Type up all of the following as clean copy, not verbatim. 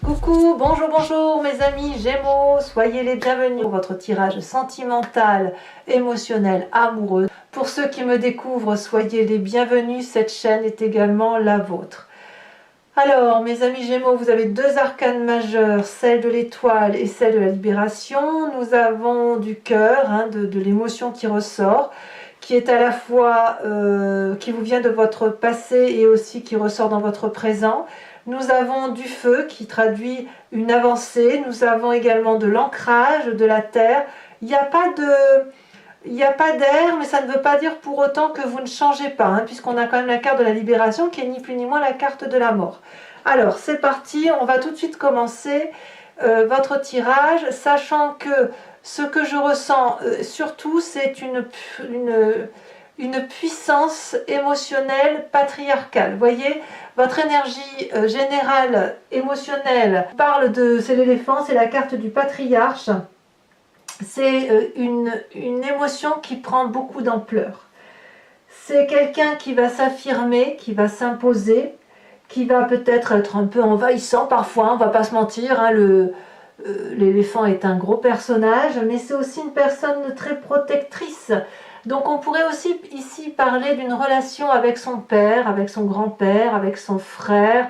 Coucou, bonjour, bonjour mes amis Gémeaux, soyez les bienvenus pour votre tirage sentimental, émotionnel, amoureux. Pour ceux qui me découvrent, soyez les bienvenus, cette chaîne est également la vôtre. Alors mes amis Gémeaux, vous avez deux arcanes majeures, celle de l'étoile et celle de la libération. Nous avons du cœur, de l'émotion qui ressort, qui est à la fois, qui vous vient de votre passé et aussi qui ressort dans votre présent. Nous avons du feu qui traduit une avancée. Nous avons également de l'ancrage, de la terre. Il n'y a pas d'air, mais ça ne veut pas dire pour autant que vous ne changez pas, puisqu'on a quand même la carte de la libération qui est ni plus ni moins la carte de la mort. Alors c'est parti, on va tout de suite commencer votre tirage, sachant que ce que je ressens surtout c'est une puissance émotionnelle patriarcale. Vous voyez, votre énergie générale émotionnelle parle de, c'est l'éléphant, c'est la carte du patriarche. C'est une émotion qui prend beaucoup d'ampleur. C'est quelqu'un qui va s'affirmer, qui va s'imposer, qui va peut-être être un peu envahissant parfois, on va pas se mentir, l'éléphant est un gros personnage, mais c'est aussi une personne très protectrice. Donc on pourrait aussi ici parler d'une relation avec son père, avec son grand-père, avec son frère,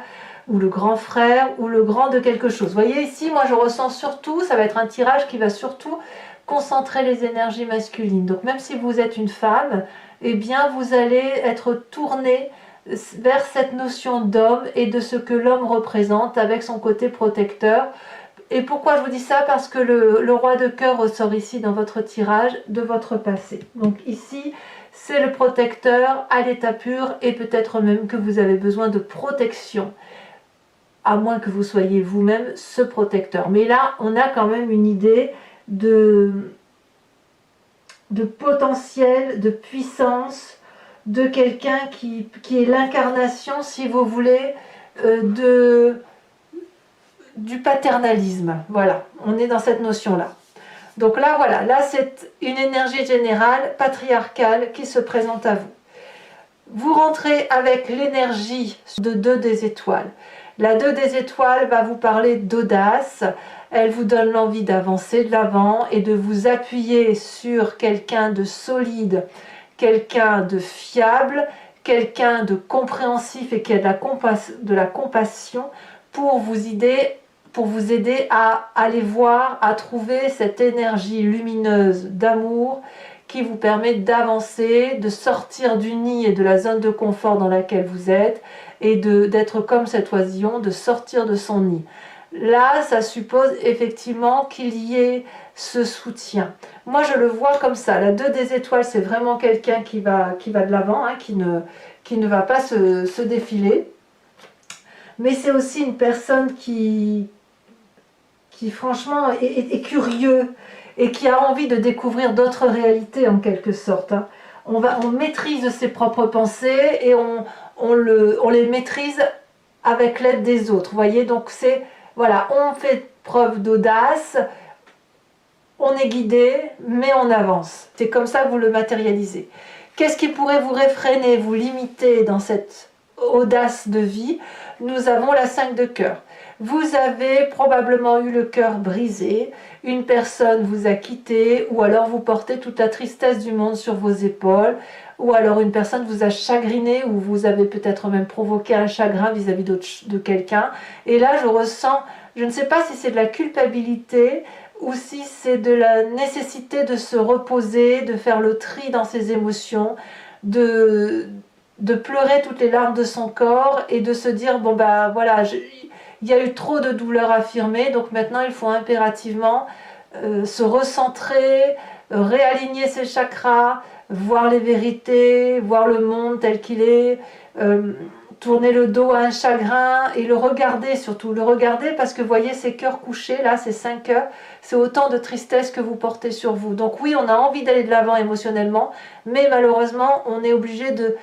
ou le grand frère, ou le grand de quelque chose. Vous voyez ici, moi je ressens surtout, ça va être un tirage qui va surtout concentrer les énergies masculines. Donc même si vous êtes une femme, eh bien vous allez être tourné vers cette notion d'homme et de ce que l'homme représente avec son côté protecteur. Et pourquoi je vous dis ça? Parce que le roi de cœur ressort ici dans votre tirage de votre passé. Donc ici, c'est le protecteur à l'état pur et peut-être même que vous avez besoin de protection, à moins que vous soyez vous-même ce protecteur. Mais là, on a quand même une idée de potentiel, de puissance, de quelqu'un qui est l'incarnation, si vous voulez, du paternalisme. Voilà, on est dans cette notion-là. Donc là, voilà, là c'est une énergie générale, patriarcale, qui se présente à vous. Vous rentrez avec l'énergie de 2 des étoiles. La 2 des étoiles va vous parler d'audace, elle vous donne l'envie d'avancer de l'avant et de vous appuyer sur quelqu'un de solide, quelqu'un de fiable, quelqu'un de compréhensif et qui a de la compassion pour vous aider à aller voir, à trouver cette énergie lumineuse d'amour qui vous permet d'avancer, de sortir du nid et de la zone de confort dans laquelle vous êtes et d'être comme cet oisillon, de sortir de son nid. Là, ça suppose effectivement qu'il y ait ce soutien. Moi, je le vois comme ça. La 2 des étoiles, c'est vraiment quelqu'un qui va de l'avant, qui ne va pas se défiler. Mais c'est aussi une personne qui franchement est curieux et qui a envie de découvrir d'autres réalités en quelque sorte. On maîtrise ses propres pensées et on les maîtrise avec l'aide des autres. Vous voyez, donc c'est, voilà, on fait preuve d'audace, on est guidé, mais on avance. C'est comme ça que vous le matérialisez. Qu'est-ce qui pourrait vous réfréner, vous limiter dans cette audace de vie? Nous avons la 5 de cœur. Vous avez probablement eu le cœur brisé, une personne vous a quitté, ou alors vous portez toute la tristesse du monde sur vos épaules, ou alors une personne vous a chagriné, ou vous avez peut-être même provoqué un chagrin vis-à-vis de quelqu'un. Et là, je ressens, je ne sais pas si c'est de la culpabilité, ou si c'est de la nécessité de se reposer, de faire le tri dans ses émotions, de pleurer toutes les larmes de son corps et de se dire, bon bah voilà, il y a eu trop de douleurs affirmées, donc maintenant il faut impérativement se recentrer, réaligner ses chakras, voir les vérités, voir le monde tel qu'il est, tourner le dos à un chagrin et le regarder, surtout le regarder, parce que vous voyez ces cœurs couchés, là, ces 5 cœurs, c'est autant de tristesse que vous portez sur vous. Donc oui, on a envie d'aller de l'avant émotionnellement, mais malheureusement, on est obligé de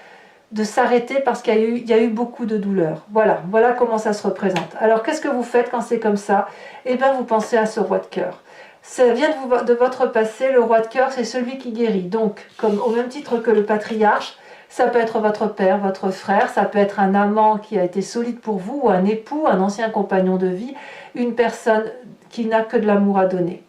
s'arrêter parce qu'il y a eu beaucoup de douleur. Voilà comment ça se représente. Alors qu'est-ce que vous faites quand c'est comme ça? Eh bien vous pensez à ce roi de cœur. Ça vient de votre passé, le roi de cœur c'est celui qui guérit. Donc, comme au même titre que le patriarche, Ça peut être votre père, votre frère, ça peut être un amant qui a été solide pour vous, ou un époux, un ancien compagnon de vie, une personne qui n'a que de l'amour à donner.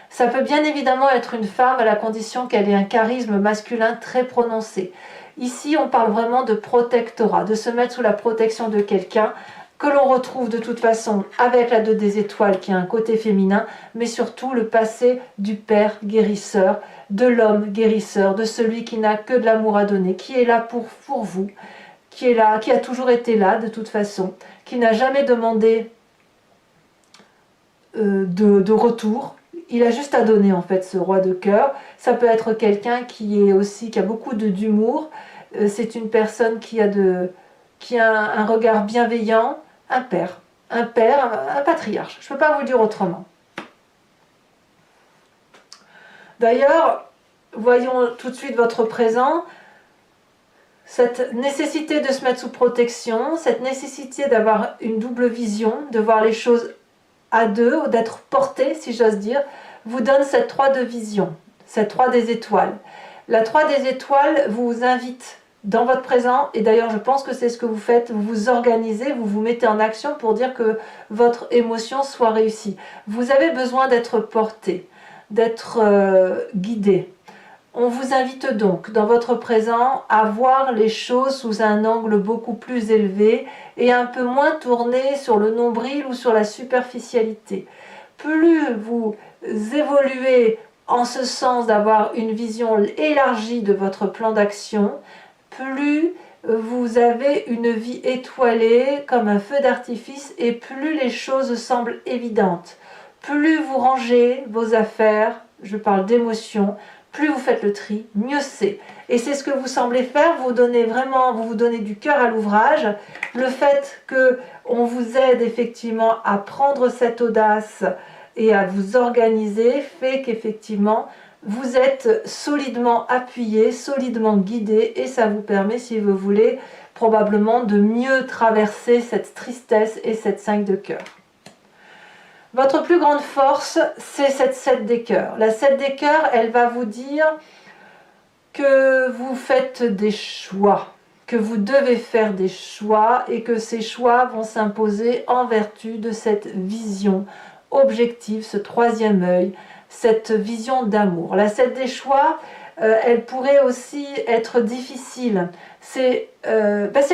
Ça peut bien évidemment être une femme à la condition qu'elle ait un charisme masculin très prononcé. Ici, on parle vraiment de protectorat, de se mettre sous la protection de quelqu'un que l'on retrouve de toute façon avec la 2 des étoiles qui a un côté féminin, mais surtout le passé du père guérisseur, de l'homme guérisseur, de celui qui n'a que de l'amour à donner, qui est là pour vous, qui est là, qui a toujours été là de toute façon, qui n'a jamais demandé de retour. Il a juste à donner en fait, ce roi de cœur. Ça peut être quelqu'un qui a beaucoup d'humour. C'est une personne qui a un regard bienveillant, un père, un patriarche. Je ne peux pas vous le dire autrement. D'ailleurs, voyons tout de suite votre présent. Cette nécessité de se mettre sous protection, cette nécessité d'avoir une double vision, de voir les choses à deux, ou d'être porté, si j'ose dire, vous donne cette 3 de vision, cette 3 des étoiles. La 3 des étoiles vous invite dans votre présent, et d'ailleurs je pense que c'est ce que vous faites, vous vous organisez, vous vous mettez en action pour dire que votre émotion soit réussie. Vous avez besoin d'être porté, d'être guidé. On vous invite donc dans votre présent à voir les choses sous un angle beaucoup plus élevé et un peu moins tourné sur le nombril ou sur la superficialité. Plus vous évoluez en ce sens d'avoir une vision élargie de votre plan d'action, plus vous avez une vie étoilée comme un feu d'artifice et plus les choses semblent évidentes. Plus vous rangez vos affaires, je parle d'émotions, plus vous faites le tri, mieux c'est. Et c'est ce que vous semblez faire, vous vous donnez du cœur à l'ouvrage. Le fait qu'on vous aide effectivement à prendre cette audace et à vous organiser fait qu'effectivement vous êtes solidement appuyé, solidement guidé, et ça vous permet, si vous voulez, probablement de mieux traverser cette tristesse et cette 5 de cœur. Votre plus grande force, c'est cette 7 des cœurs. La 7 des cœurs, elle va vous dire que vous faites des choix, que vous devez faire des choix et que ces choix vont s'imposer en vertu de cette vision objective, ce 3e œil, cette vision d'amour. La 7 des choix, elle pourrait aussi être difficile. C'est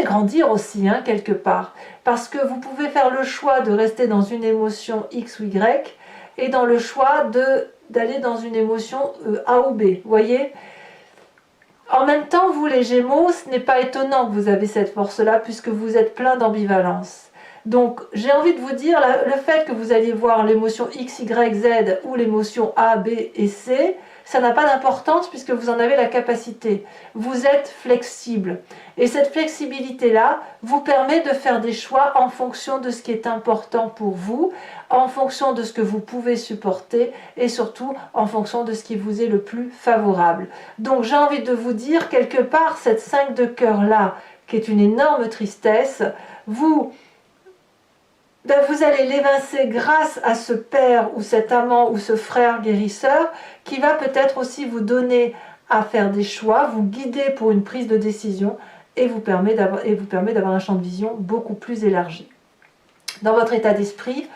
grandir aussi, hein, quelque part. Parce que vous pouvez faire le choix de rester dans une émotion X ou Y et dans le choix d'aller dans une émotion A ou B. Vous voyez ? En même temps, vous les Gémeaux, ce n'est pas étonnant que vous avez cette force-là puisque vous êtes plein d'ambivalence. Donc, j'ai envie de vous dire, le fait que vous alliez voir l'émotion X, Y, Z ou l'émotion A, B et C, ça n'a pas d'importance puisque vous en avez la capacité. Vous êtes flexible. Et cette flexibilité-là vous permet de faire des choix en fonction de ce qui est important pour vous, en fonction de ce que vous pouvez supporter et surtout en fonction de ce qui vous est le plus favorable. Donc, j'ai envie de vous dire, quelque part, cette 5 de cœur-là, qui est une énorme tristesse, vous allez l'évincer grâce à ce père ou cet amant ou ce frère guérisseur qui va peut-être aussi vous donner à faire des choix, vous guider pour une prise de décision et vous permet d'avoir un champ de vision beaucoup plus élargi. Dans votre état d'esprit,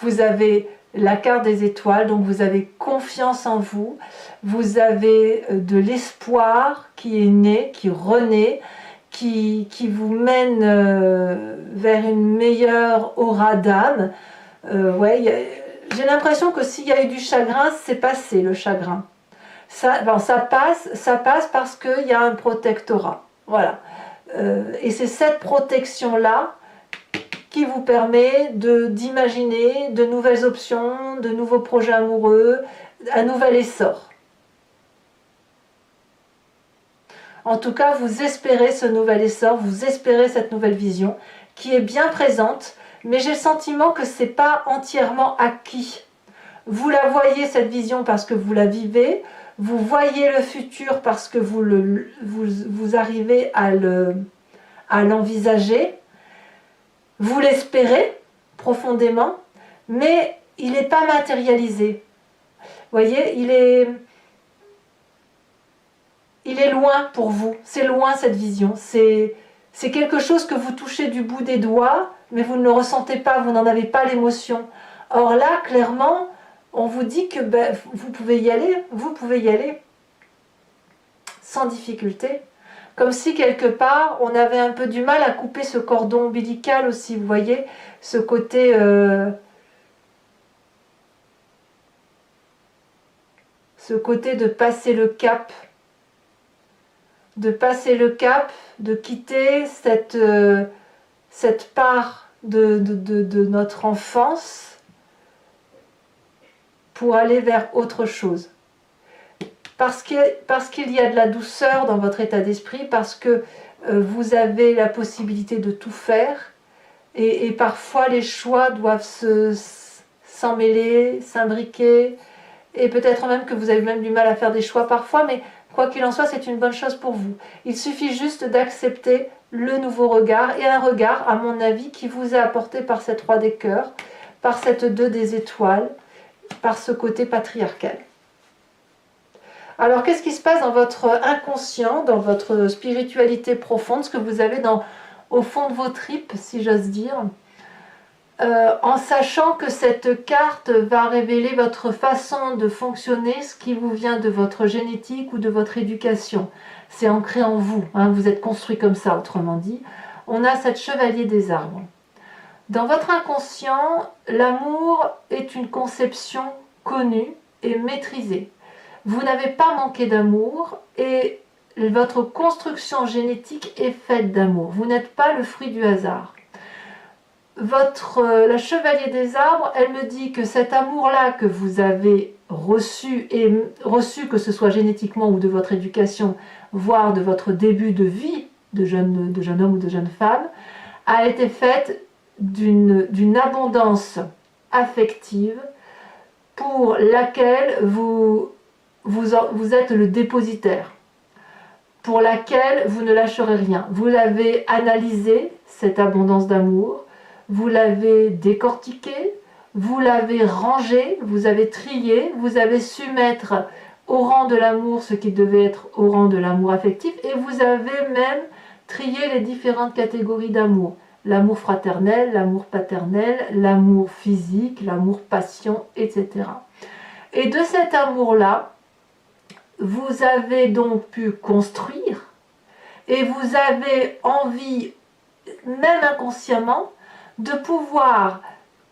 vous avez la carte des étoiles, donc vous avez confiance en vous, vous avez de l'espoir qui est né, qui renaît, qui vous mène vers une meilleure aura d'âme. J'ai l'impression que s'il y a eu du chagrin, c'est passé le chagrin. Ça passe parce qu'il y a un protectorat. Voilà. Et c'est cette protection-là qui vous permet d'imaginer de nouvelles options, de nouveaux projets amoureux, un nouvel essor. En tout cas, vous espérez ce nouvel essor, vous espérez cette nouvelle vision qui est bien présente, mais j'ai le sentiment que ce n'est pas entièrement acquis. Vous la voyez, cette vision, parce que vous la vivez, vous voyez le futur parce que vous arrivez à l'envisager, vous l'espérez profondément, mais il n'est pas matérialisé. Vous voyez, il est loin pour vous, c'est loin cette vision, c'est quelque chose que vous touchez du bout des doigts, mais vous ne le ressentez pas, vous n'en avez pas l'émotion. Or là, clairement, on vous dit que ben, vous pouvez y aller sans difficulté. Comme si quelque part, on avait un peu du mal à couper ce cordon ombilical aussi, vous voyez, ce côté... ce côté de passer le cap, de quitter cette part de notre enfance pour aller vers autre chose. Parce qu'il y a de la douceur dans votre état d'esprit, parce que vous avez la possibilité de tout faire, et parfois les choix doivent s'emmêler, s'imbriquer, et peut-être même que vous avez même du mal à faire des choix parfois, mais quoi qu'il en soit, c'est une bonne chose pour vous. Il suffit juste d'accepter le nouveau regard, et un regard, à mon avis, qui vous est apporté par cette roi des cœurs, par cette 2 des étoiles, par ce côté patriarcal. Alors, qu'est-ce qui se passe dans votre inconscient, dans votre spiritualité profonde, ce que vous avez au fond de vos tripes, si j'ose dire, en sachant que cette carte va révéler votre façon de fonctionner, ce qui vous vient de votre génétique ou de votre éducation. C'est ancré en vous, hein, vous êtes construit comme ça, autrement dit. On a cette chevalier des arbres. Dans votre inconscient, l'amour est une conception connue et maîtrisée. Vous n'avez pas manqué d'amour et votre construction génétique est faite d'amour. Vous n'êtes pas le fruit du hasard. La chevalier des arbres, elle me dit que cet amour-là que vous avez reçu, que ce soit génétiquement ou de votre éducation, voire de votre début de vie de jeune homme ou de jeune femme, a été faite d'une abondance affective pour laquelle vous êtes le dépositaire, pour laquelle vous ne lâcherez rien. Vous l'avez analysé, cette abondance d'amour, vous l'avez décortiqué, vous l'avez rangé, vous avez trié, vous avez su mettre au rang de l'amour ce qui devait être au rang de l'amour affectif, et vous avez même trié les différentes catégories d'amour. L'amour fraternel, l'amour paternel, l'amour physique, l'amour passion, etc. Et de cet amour-là, vous avez donc pu construire, et vous avez envie, même inconsciemment, de pouvoir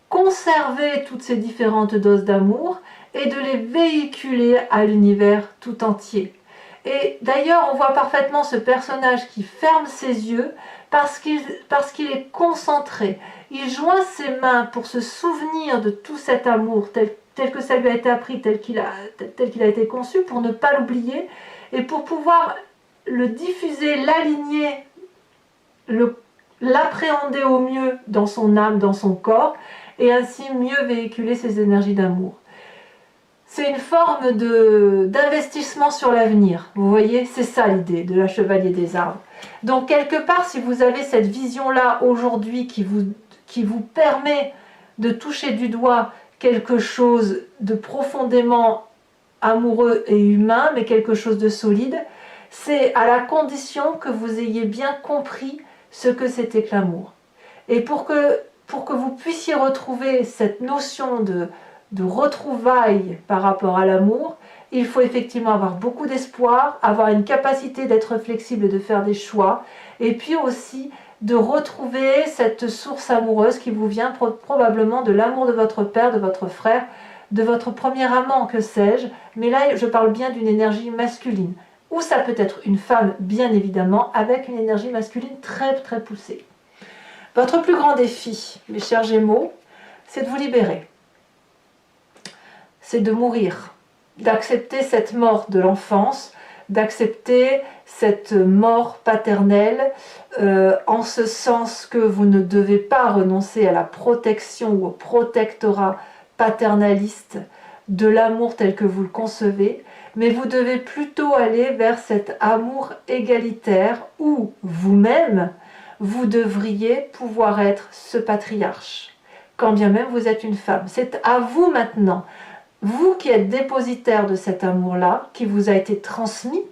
conserver toutes ces différentes doses d'amour et de les véhiculer à l'univers tout entier. Et d'ailleurs, on voit parfaitement ce personnage qui ferme ses yeux parce qu'il est concentré. Il joint ses mains pour se souvenir de tout cet amour tel que ça lui a été appris, tel qu'il a été conçu, pour ne pas l'oublier et pour pouvoir le diffuser, l'aligner, l'appréhender au mieux dans son âme, dans son corps, et ainsi mieux véhiculer ses énergies d'amour. C'est une forme d'investissement sur l'avenir. Vous voyez, c'est ça l'idée de la chevalier des arbres. Donc quelque part, si vous avez cette vision-là aujourd'hui qui vous permet de toucher du doigt quelque chose de profondément amoureux et humain, mais quelque chose de solide, c'est à la condition que vous ayez bien compris ce que c'était que l'amour. Et pour que vous puissiez retrouver cette notion de retrouvailles par rapport à l'amour, il faut effectivement avoir beaucoup d'espoir, avoir une capacité d'être flexible et de faire des choix, et puis aussi de retrouver cette source amoureuse qui vous vient probablement de l'amour de votre père, de votre frère, de votre premier amant, que sais-je, mais là je parle bien d'une énergie masculine, ou ça peut être une femme bien évidemment, avec une énergie masculine très très poussée. Votre plus grand défi, mes chers Gémeaux, c'est de vous libérer. C'est de mourir, d'accepter cette mort de l'enfance, d'accepter cette mort paternelle, en ce sens que vous ne devez pas renoncer à la protection ou au protectorat paternaliste de l'amour tel que vous le concevez, mais vous devez plutôt aller vers cet amour égalitaire où vous-même, vous devriez pouvoir être ce patriarche, quand bien même vous êtes une femme. C'est à vous maintenant, vous qui êtes dépositaire de cet amour-là, qui vous a été transmis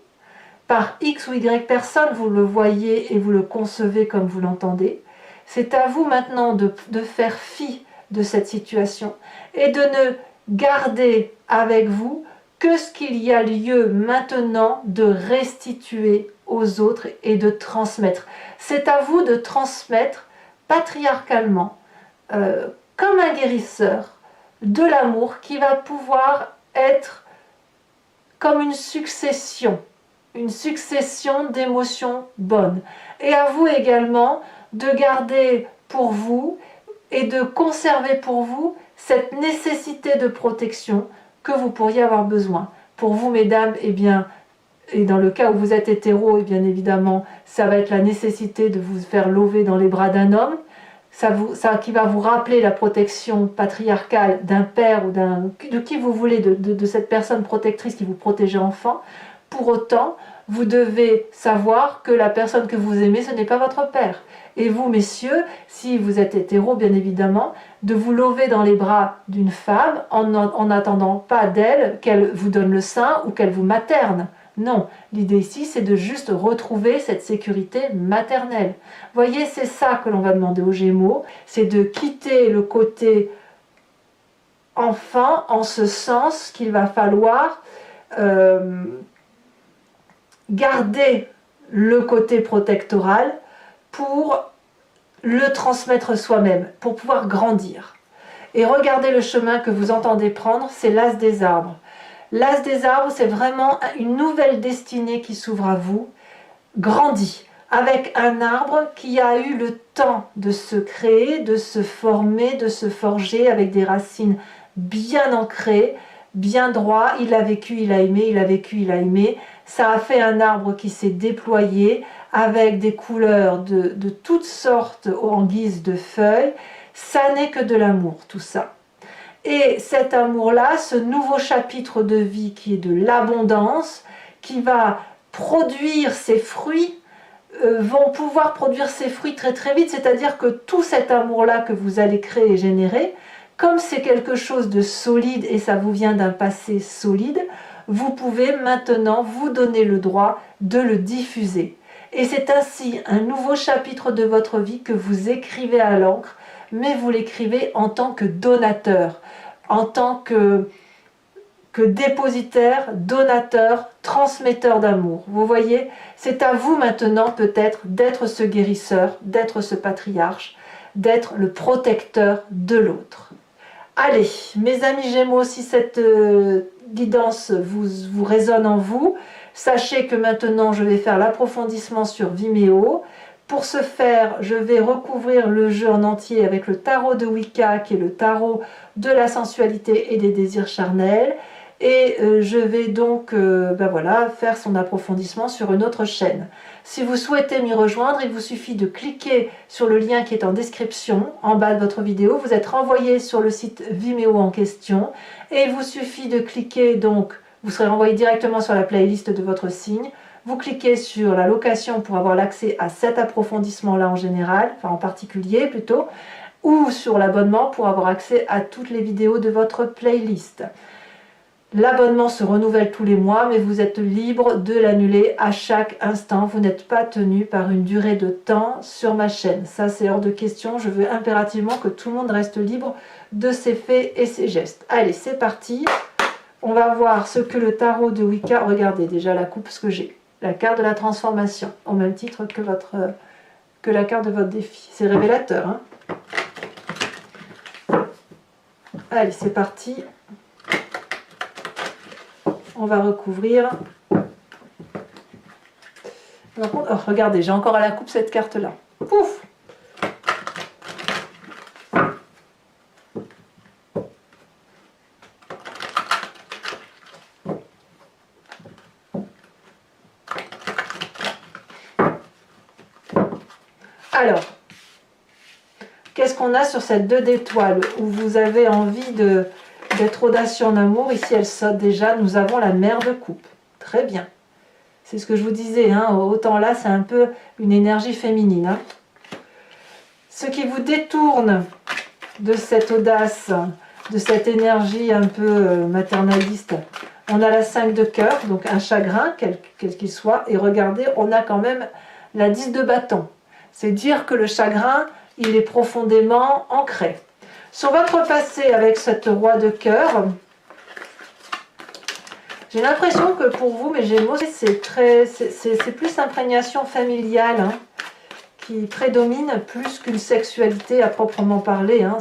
par X ou Y personne, vous le voyez et vous le concevez comme vous l'entendez. C'est à vous maintenant de faire fi de cette situation et de ne garder avec vous que ce qu'il y a lieu maintenant de restituer aux autres et de transmettre. C'est à vous de transmettre patriarcalement, comme un guérisseur, de l'amour qui va pouvoir être comme une succession d'émotions bonnes. Et à vous également de garder pour vous et de conserver pour vous cette nécessité de protection que vous pourriez avoir besoin. Pour vous, mesdames, eh bien, et dans le cas où vous êtes hétéro, et bien évidemment, ça va être la nécessité de vous faire lever dans les bras d'un homme, ça qui va vous rappeler la protection patriarcale d'un père ou de qui vous voulez, de cette personne protectrice qui vous protège enfant. Pour autant, vous devez savoir que la personne que vous aimez, ce n'est pas votre père. Et vous, messieurs, si vous êtes hétéro, bien évidemment, de vous lever dans les bras d'une femme en n'attendant pas d'elle qu'elle vous donne le sein ou qu'elle vous materne. Non, l'idée ici, c'est de juste retrouver cette sécurité maternelle. Voyez, c'est ça que l'on va demander aux Gémeaux, c'est de quitter le côté enfant, en ce sens qu'il va falloir garder le côté protectoral pour le transmettre soi-même, pour pouvoir grandir. Et regardez le chemin que vous entendez prendre, c'est l'as des arbres. L'as des arbres, c'est vraiment une nouvelle destinée qui s'ouvre à vous, grandie, avec un arbre qui a eu le temps de se créer, de se former, de se forger, avec des racines bien ancrées, bien droit. Il a vécu, il a aimé, il a vécu, il a aimé. Ça a fait un arbre qui s'est déployé avec des couleurs de toutes sortes en guise de feuilles. Ça n'est que de l'amour, tout ça. Et cet amour-là, ce nouveau chapitre de vie qui est de l'abondance, qui va produire ses fruits, vont pouvoir produire ses fruits très très vite, c'est-à-dire que tout cet amour-là que vous allez créer et générer, comme c'est quelque chose de solide et ça vous vient d'un passé solide, vous pouvez maintenant vous donner le droit de le diffuser. Et c'est ainsi un nouveau chapitre de votre vie que vous écrivez à l'encre, mais vous l'écrivez en tant que donateur, en tant que dépositaire, donateur, transmetteur d'amour. Vous voyez, c'est à vous maintenant peut-être d'être ce guérisseur, d'être ce patriarche, d'être le protecteur de l'autre. Allez, mes amis Gémeaux, si cette guidance vous résonne en vous, sachez que maintenant je vais faire l'approfondissement sur Vimeo. Pour ce faire, je vais recouvrir le jeu en entier avec le tarot de Wicca, qui est le tarot de la sensualité et des désirs charnels. Et je vais donc voilà, faire son approfondissement sur une autre chaîne. Si vous souhaitez m'y rejoindre, il vous suffit de cliquer sur le lien qui est en description, en bas de votre vidéo. Vous êtes renvoyé sur le site Vimeo en question. Et il vous suffit de cliquer, donc, vous serez renvoyé directement sur la playlist de votre signe. Vous cliquez sur la location pour avoir l'accès à cet approfondissement-là en général, enfin en particulier plutôt, ou sur l'abonnement pour avoir accès à toutes les vidéos de votre playlist. L'abonnement se renouvelle tous les mois, mais vous êtes libre de l'annuler à chaque instant. Vous n'êtes pas tenu par une durée de temps sur ma chaîne. Ça, c'est hors de question. Je veux impérativement que tout le monde reste libre de ses faits et ses gestes. Allez, c'est parti. On va voir ce que le tarot de Wicca... Regardez déjà la coupe, ce que j'ai. La carte de la transformation, au même titre que la carte de votre défi. C'est révélateur, hein. Allez, c'est parti. On va recouvrir. Par contre, oh, regardez, j'ai encore à la coupe cette carte-là. Pouf! Alors, qu'est-ce qu'on a sur cette 2 d'étoiles où vous avez envie d'être audacieux en amour? Ici, elle saute déjà. Nous avons la mère de coupe. Très bien. C'est ce que je vous disais. Hein, autant là, c'est un peu une énergie féminine. Hein. Ce qui vous détourne de cette audace, de cette énergie un peu maternaliste, On a la 5 de cœur, donc un chagrin, quel qu'il soit. Et regardez, on a quand même la 10 de bâton. C'est dire que le chagrin, il est profondément ancré. Sur votre passé avec cette roi de cœur, j'ai l'impression que pour vous, mes Gémeaux, c'est plus l'imprégnation familiale hein, qui prédomine plus qu'une sexualité à proprement parler. Hein,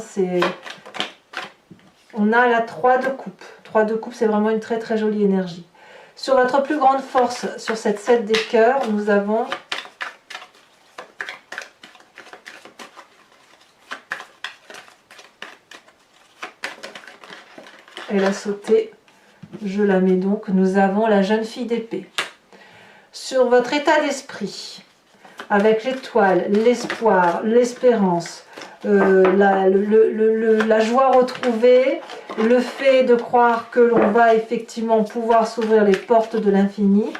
on a la 3 de coupe. 3 de coupe, c'est vraiment une très très jolie énergie. Sur votre plus grande force, sur cette 7 des cœurs, nous avons elle a sauté, je la mets donc, nous avons la jeune fille d'épée. Sur votre état d'esprit, avec l'étoile, l'espoir, l'espérance, la joie retrouvée, le fait de croire que l'on va effectivement pouvoir s'ouvrir les portes de l'infini,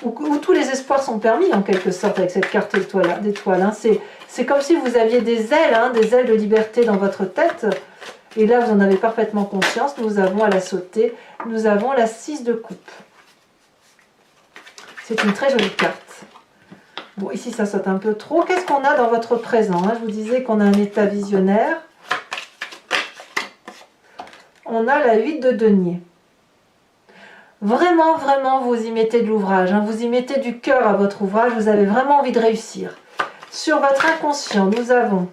où tous les espoirs sont permis en quelque sorte avec cette carte d'étoile. Hein. C'est comme si vous aviez des ailes de liberté dans votre tête, et là vous en avez parfaitement conscience. Nous avons à la sauter, nous avons la 6 de coupe. C'est une très jolie carte. Bon, ici ça saute un peu trop. Qu'est-ce qu'on a dans votre présent hein? Je vous disais qu'on a un état visionnaire. On a la 8 de denier. Vraiment, vraiment, vous y mettez de l'ouvrage. Hein? Vous y mettez du cœur à votre ouvrage. Vous avez vraiment envie de réussir. Sur votre inconscient, nous avons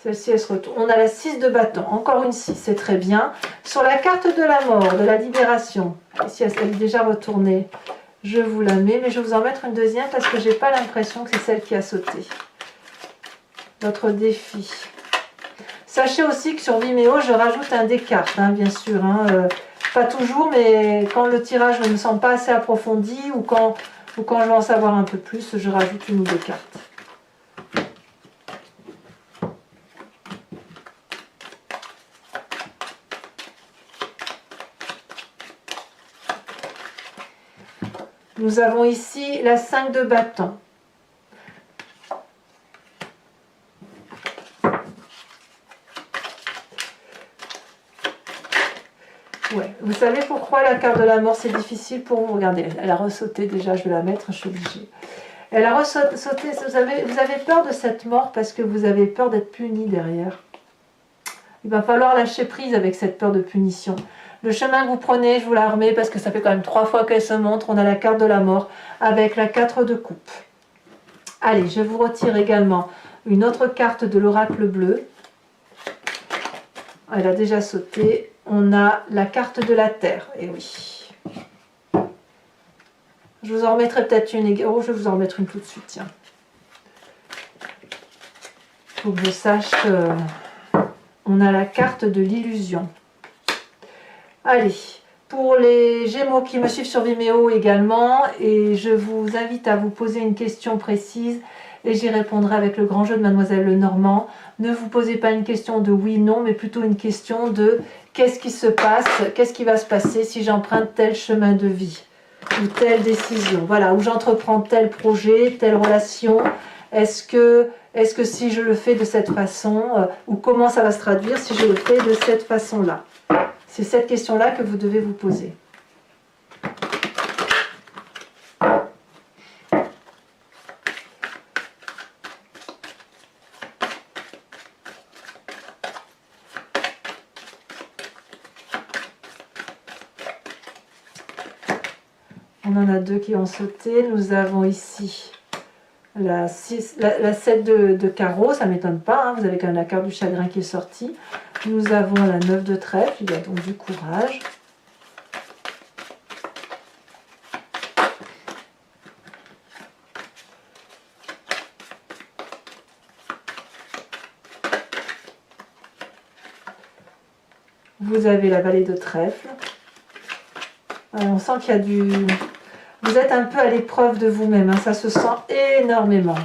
celle-ci, elle se retourne. On a la 6 de bâton. Encore une 6, c'est très bien. Sur la carte de la mort, de la libération, ici, elle est déjà retournée. Je vous la mets, mais je vais vous en mettre une deuxième parce que je n'ai pas l'impression que c'est celle qui a sauté. Votre défi. Sachez aussi que sur Vimeo, je rajoute un des cartes, hein, bien sûr. Hein, pas toujours, mais quand le tirage ne me semble pas assez approfondi ou quand je veux en savoir un peu plus, je rajoute une ou deux cartes. Nous avons ici la 5 de bâton. Ouais. Vous savez pourquoi la carte de la mort c'est difficile pour vous? Regardez, elle a ressauté déjà, je vais la mettre, je suis obligée. Elle a ressauté, vous avez peur de cette mort parce que vous avez peur d'être puni derrière. Il va falloir lâcher prise avec cette peur de punition. Le chemin que vous prenez, je vous la remets parce que ça fait quand même 3 fois qu'elle se montre. On a la carte de la mort avec la 4 de coupe. Allez, je vous retire également une autre carte de l'oracle bleu. Elle a déjà sauté. On a la carte de la terre. Et oui. Je vous en remettrai peut-être une. Oh, je vais vous en remettre une tout de suite, tiens. Il faut que je sache on a la carte de l'illusion. Allez, pour les Gémeaux qui me suivent sur Vimeo également, et je vous invite à vous poser une question précise et j'y répondrai avec le grand jeu de Mademoiselle Lenormand. Ne vous posez pas une question de oui, non, mais plutôt une question de qu'est-ce qui se passe, qu'est-ce qui va se passer si j'emprunte tel chemin de vie ou telle décision, voilà, ou j'entreprends tel projet, telle relation. Est-ce que si je le fais de cette façon, ou comment ça va se traduire si je le fais de cette façon-là? C'est cette question-là que vous devez vous poser. On en a deux qui ont sauté. Nous avons ici la 7 de carreau, ça ne m'étonne pas, hein, vous avez quand même la carte du chagrin qui est sortie. Nous avons la 9 de trèfle, il y a donc du courage. Vous avez la vallée de trèfle. On sent qu'il y a du... Vous êtes un peu à l'épreuve de vous-même, hein, ça se sent énormément.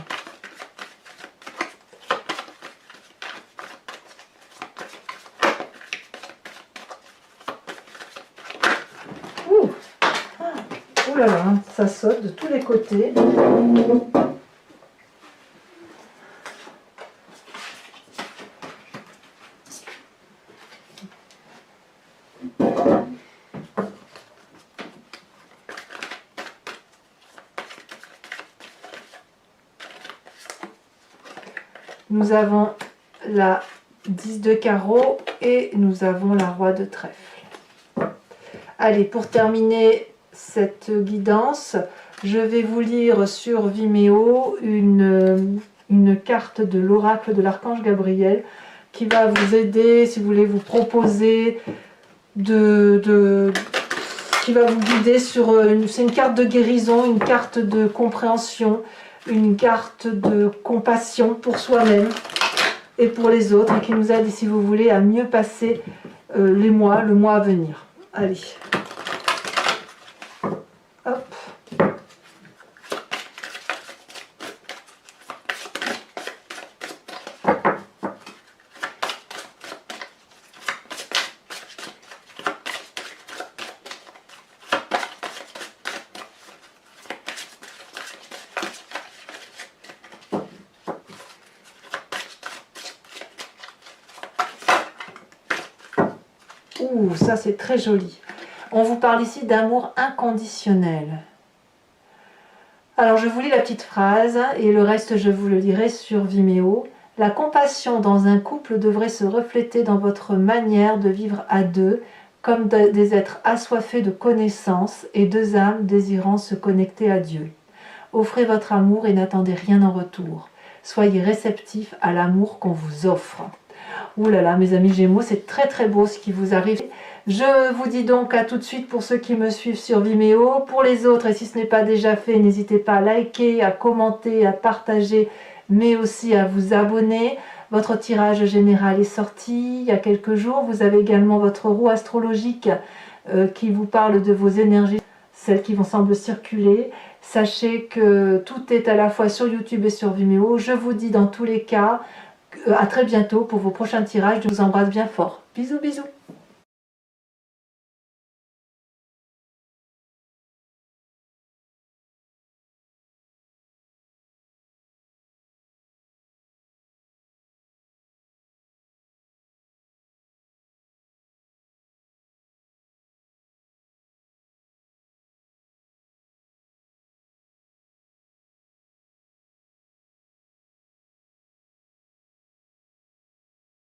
Ouh, ouh là là, ça saute de tous les côtés. Nous avons la 10 de carreau et nous avons la roi de trèfle. Allez, pour terminer cette guidance, je vais vous lire sur Vimeo une carte de l'oracle de l'archange Gabriel qui va vous aider, si vous voulez vous proposer qui va vous guider sur... c'est une carte de guérison, une carte de compréhension, une carte de compassion pour soi-même et pour les autres, et qui nous aide, si vous voulez, à mieux passer le mois à venir. Allez. Hop. Ouh, ça c'est très joli. On vous parle ici d'amour inconditionnel. Alors je vous lis la petite phrase et le reste je vous le lirai sur Vimeo. La compassion dans un couple devrait se refléter dans votre manière de vivre à deux, comme des êtres assoiffés de connaissances et deux âmes désirant se connecter à Dieu. Offrez votre amour et n'attendez rien en retour. Soyez réceptifs à l'amour qu'on vous offre. Ouh là là, mes amis Gémeaux, c'est très très beau ce qui vous arrive. Je vous dis donc à tout de suite pour ceux qui me suivent sur Vimeo. Pour les autres, et si ce n'est pas déjà fait, n'hésitez pas à liker, à commenter, à partager, mais aussi à vous abonner. Votre tirage général est sorti il y a quelques jours. Vous avez également votre roue astrologique qui vous parle de vos énergies, celles qui vont sembler circuler. Sachez que tout est à la fois sur YouTube et sur Vimeo. Je vous dis dans tous les cas à très bientôt pour vos prochains tirages. Je vous embrasse bien fort. Bisous bisous.